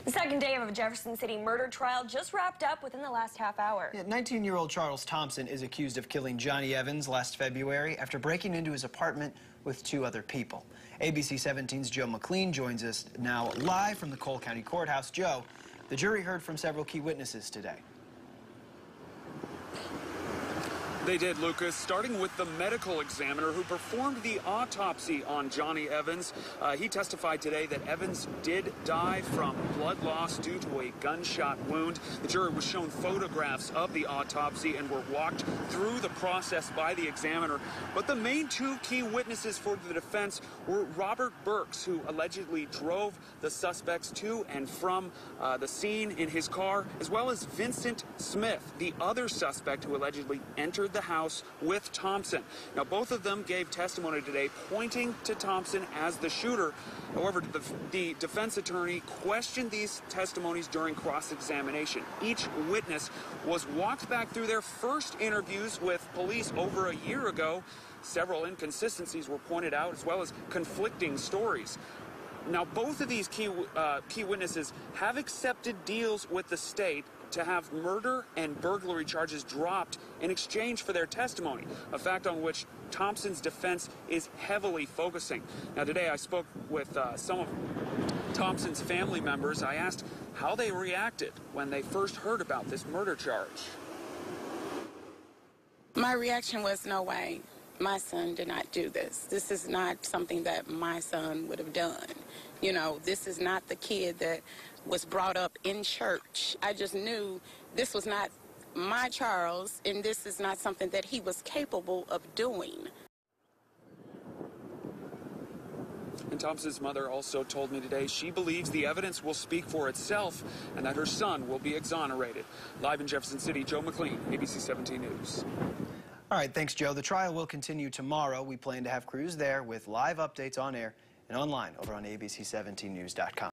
The second day of a Jefferson City murder trial just wrapped up within the last half hour. 19-year-old Charles Thompson is accused of killing Johnny Evans last February after breaking into his apartment with two other people. ABC 17's Joe McLean joins us now live from the Cole County Courthouse. Joe, the jury heard from several key witnesses today. They did, Lucas, starting with the medical examiner who performed the autopsy on Johnny Evans. He testified today that Evans did die from blood loss due to a gunshot wound. The jury was shown photographs of the autopsy and were walked through the process by the examiner. But the main two key witnesses for the defense were Robert Burks, who allegedly drove the suspects to and from the scene in his car, as well as Vincent Smith, the other suspect who allegedly entered the house with Thompson. Now, both of them gave testimony today pointing to Thompson as the shooter. However, the defense attorney questioned these testimonies during cross-examination. Each witness was walked back through their first interviews with police over a year ago. Several inconsistencies were pointed out, as well as conflicting stories. Now, both of these key witnesses have accepted deals with the state to have murder and burglary charges dropped in exchange for their testimony, a fact on which Thompson's defense is heavily focusing. Now, today I spoke with some of Thompson's family members. I asked how they reacted when they first heard about this murder charge. My reaction was, no way. My son did not do this. This is not something that my son would have done. You know, this is not the kid that was brought up in church. I just knew this was not my Charles, and this is not something that he was capable of doing. And Thompson's mother also told me today she believes the evidence will speak for itself and that her son will be exonerated. Live in Jefferson City, Joe McLean, ABC 17 News. All right, thanks, Joe. The trial will continue tomorrow. We plan to have crews there with live updates on air and online over on abc17news.com.